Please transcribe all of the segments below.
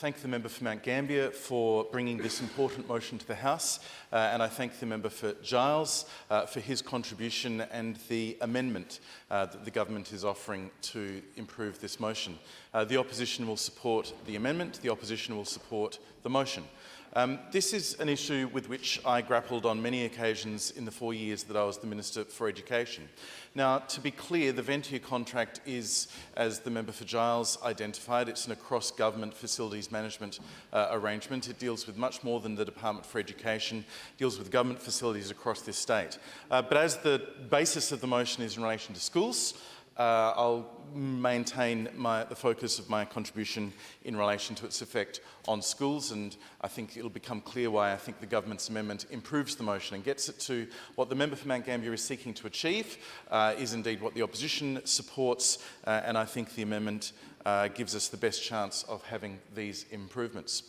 thank the member for Mount Gambier for bringing this important motion to the House, and I thank the member for Giles for his contribution and the amendment that the government is offering to improve this motion. The opposition will support the amendment. The opposition will support the motion. This is an issue with which I grappled on many occasions in the 4 years that I was the Minister for Education. Now, to be clear, the Ventia contract is, as the member for Giles identified, it's an across-government facilities management arrangement. It deals with much more than the Department for Education. It deals with government facilities across this state. But as the basis of the motion is in relation to schools, I'll maintain the focus of my contribution in relation to its effect on schools, and I think it'll become clear why I think the government's amendment improves the motion and gets it to what the member for Mount Gambier is seeking to achieve, is indeed what the opposition supports, and I think the amendment gives us the best chance of having these improvements.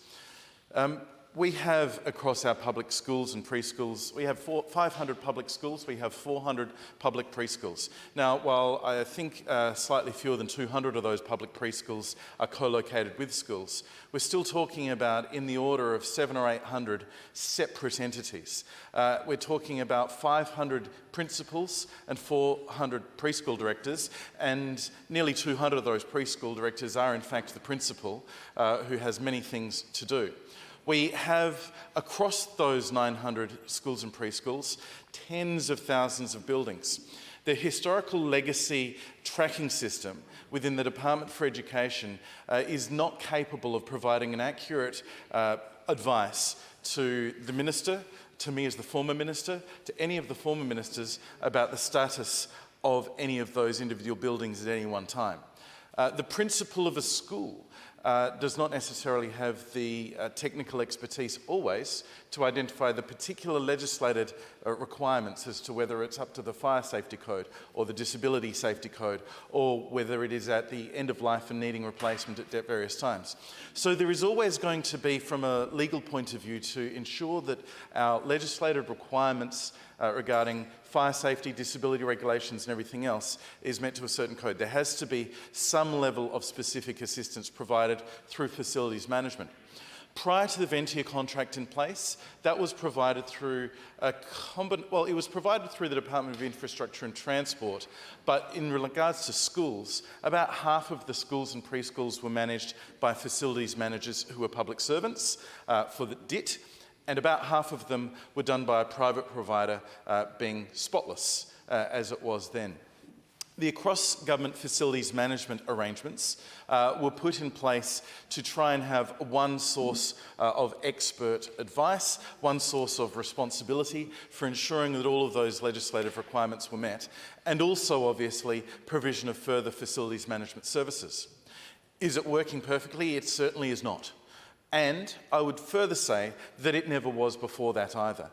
We have, across our public schools and preschools, we have 500 public schools, we have 400 public preschools. Now, while I think slightly fewer than 200 of those public preschools are co-located with schools, we're still talking about in the order of 700 or 800 separate entities. We're talking about 500 principals and 400 preschool directors, and nearly 200 of those preschool directors are in fact the principal, who has many things to do. We have, across those 900 schools and preschools, tens of thousands of buildings. The historical legacy tracking system within the Department for Education is not capable of providing an accurate advice to the Minister, to me as the former Minister, to any of the former Ministers about the status of any of those individual buildings at any one time. The principal of a school does not necessarily have the technical expertise always to identify the particular legislated requirements as to whether it's up to the fire safety code or the disability safety code, or whether it is at the end of life and needing replacement at various times. So there is always going to be, from a legal point of view, to ensure that our legislated requirements regarding fire safety, disability regulations and everything else is met to a certain code. There has to be some level of specific assistance provided through facilities management. Prior to the Ventia contract in place, that was provided through it was provided through the Department of Infrastructure and Transport, but in regards to schools, about half of the schools and preschools were managed by facilities managers who were public servants for the DIT, and about half of them were done by a private provider, being Spotless, as it was then. The across-government facilities management arrangements were put in place to try and have one source of expert advice, one source of responsibility for ensuring that all of those legislative requirements were met, and also, obviously, provision of further facilities management services. Is it working perfectly? It certainly is not. And I would further say that it never was before that either.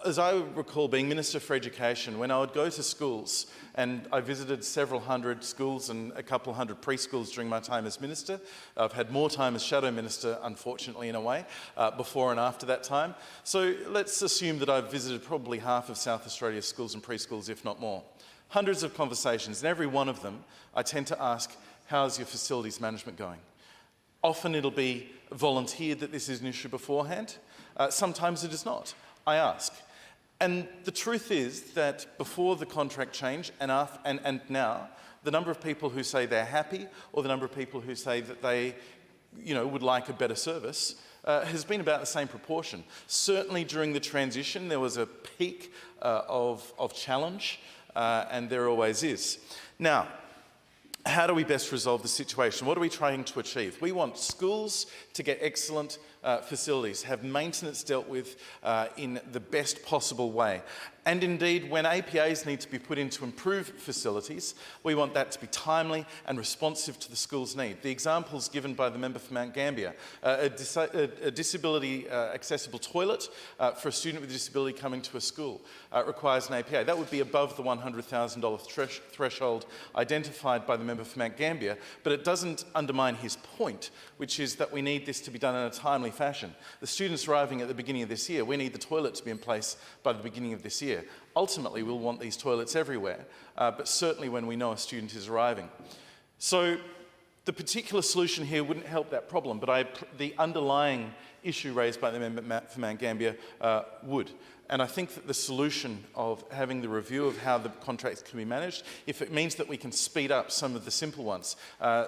As I recall being Minister for Education, when I would go to schools, and I visited several hundred schools and a couple hundred preschools during my time as Minister. I've had more time as Shadow Minister, unfortunately, in a way, before and after that time. So let's assume that I've visited probably half of South Australia's schools and preschools, if not more. Hundreds of conversations, and every one of them, I tend to ask, how's your facilities management going? Often it'll be volunteered that this is an issue beforehand. Sometimes it is not. I ask. And the truth is that before the contract change and now, the number of people who say they're happy or the number of people who say that they would like a better service has been about the same proportion. Certainly during the transition there was a peak of challenge, and there always is. Now, how do we best resolve the situation? What are we trying to achieve? We want schools to get excellent facilities, have maintenance dealt with in the best possible way. And indeed, when APAs need to be put in to improve facilities, we want that to be timely and responsive to the school's need. The examples given by the member for Mount Gambier, a disability accessible toilet for a student with a disability coming to a school requires an APA. That would be above the $100,000 threshold identified by the member for Mount Gambier, but it doesn't undermine his point, which is that we need this to be done in a timely fashion. The students arriving at the beginning of this year, we need the toilet to be in place by the beginning of this year. Ultimately, we'll want these toilets everywhere, but certainly when we know a student is arriving. So The particular solution here wouldn't help that problem, but the underlying issue raised by the member for Mount Gambier would. And I think that the solution of having the review of how the contracts can be managed, if it means that we can speed up some of the simple ones,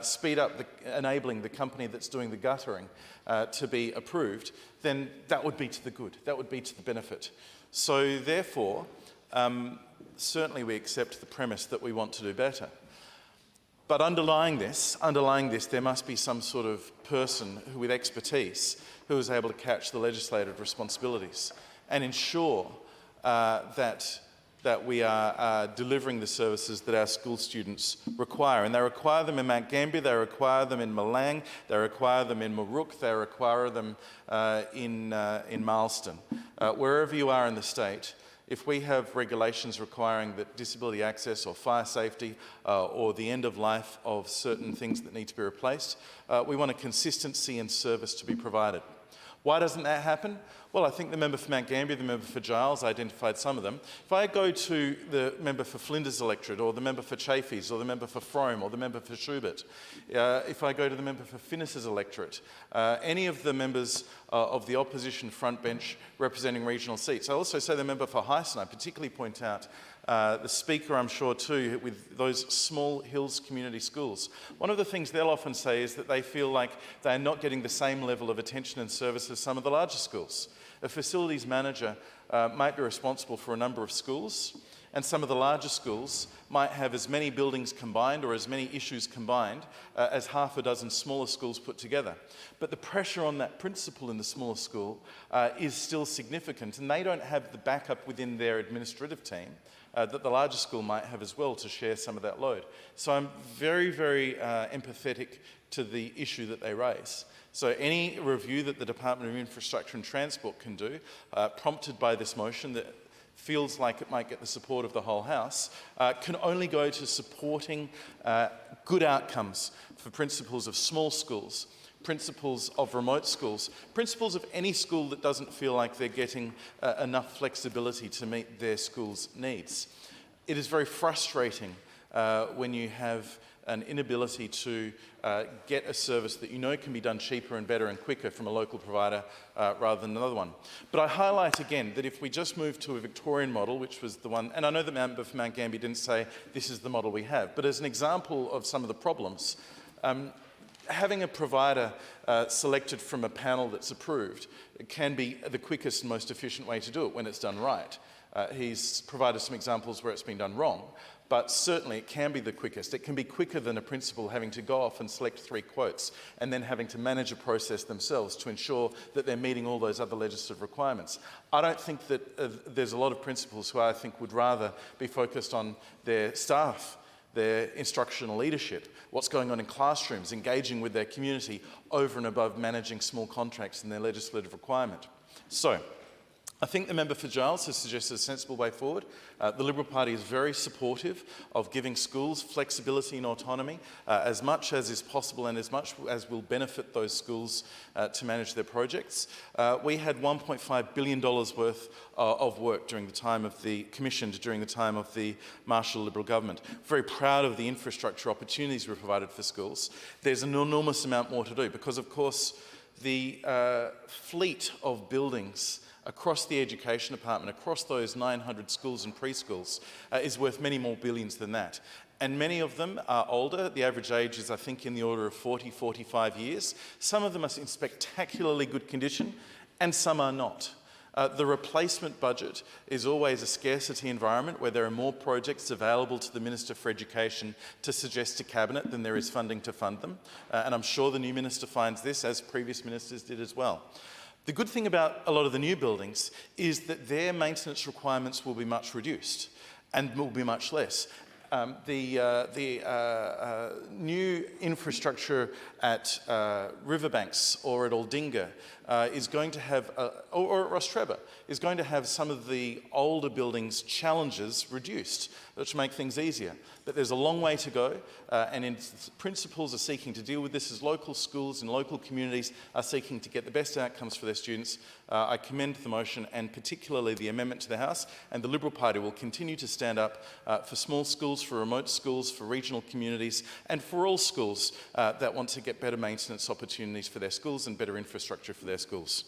speed up enabling the company that's doing the guttering to be approved, then that would be to the good, that would be to the benefit. So therefore, certainly we accept the premise that we want to do better. But underlying this, there must be some sort of person with expertise who is able to catch the legislative responsibilities and ensure that we are delivering the services that our school students require. And they require them in Mount Gambier, they require them in Malang, they require them in Moorook, they require them in Marlstone. Wherever you are in the state, if we have regulations requiring that disability access or fire safety or the end of life of certain things that need to be replaced, we want a consistency in service to be provided. Why doesn't that happen? Well, I think the member for Mount Gambier, the member for Giles identified some of them. If I go to the member for Flinders electorate, or the member for Chaffeys, or the member for Frome, or the member for Schubert, if I go to the member for Finnis's electorate, any of the members of the opposition front bench representing regional seats. I also say the member for Hyson, I particularly point out the Speaker, I'm sure too, with those small hills community schools. One of the things they'll often say is that they feel like they're not getting the same level of attention and service as some of the larger schools. A facilities manager might be responsible for a number of schools, and some of the larger schools might have as many buildings combined or as many issues combined as half a dozen smaller schools put together. But the pressure on that principal in the smaller school is still significant, and they don't have the backup within their administrative team that the larger school might have as well to share some of that load. So I'm very, very empathetic to the issue that they raise. So any review that the Department of Infrastructure and Transport can do, prompted by this motion that feels like it might get the support of the whole House, can only go to supporting good outcomes for principals of small schools, principals of remote schools, principals of any school that doesn't feel like they're getting enough flexibility to meet their school's needs. It is very frustrating when you have an inability to get a service that you know can be done cheaper and better and quicker from a local provider rather than another one. But I highlight again that if we just move to a Victorian model, which was the one, and I know the member for Mount Gambier didn't say this is the model we have, but as an example of some of the problems, having a provider selected from a panel that's approved can be the quickest and most efficient way to do it when it's done right. He's provided some examples where it's been done wrong, but certainly it can be the quickest. It can be quicker than a principal having to go off and select 3 quotes and then having to manage a process themselves to ensure that they're meeting all those other legislative requirements. I don't think that there's a lot of principals who I think would rather be focused on their staff, their instructional leadership, what's going on in classrooms, engaging with their community over and above managing small contracts and their legislative requirement. So, I think the member for Giles has suggested a sensible way forward. The Liberal Party is very supportive of giving schools flexibility and autonomy as much as is possible and as much as will benefit those schools to manage their projects. We had $1.5 billion worth of work during the time of commissioned during the time of the Marshall Liberal government. Very proud of the infrastructure opportunities we provided for schools. There's an enormous amount more to do because, of course, the fleet of buildings across the Education Department, across those 900 schools and preschools, is worth many more billions than that. And many of them are older. The average age is, I think, in the order of 40, 45 years. Some of them are in spectacularly good condition, and some are not. The replacement budget is always a scarcity environment where there are more projects available to the Minister for Education to suggest to Cabinet than there is funding to fund them. And I'm sure the new Minister finds this, as previous Ministers did as well. The good thing about a lot of the new buildings is that their maintenance requirements will be much reduced and will be much less. The new infrastructure at Riverbanks or at Aldinga is going to have, or at Rostrevor, is going to have some of the older buildings' challenges reduced, which make things easier. But there's a long way to go, and principals are seeking to deal with this as local schools and local communities are seeking to get the best outcomes for their students. I commend the motion and particularly the amendment to the House, and the Liberal Party will continue to stand up for small schools, for remote schools, for regional communities, and for all schools that want to get better maintenance opportunities for their schools and better infrastructure for their schools.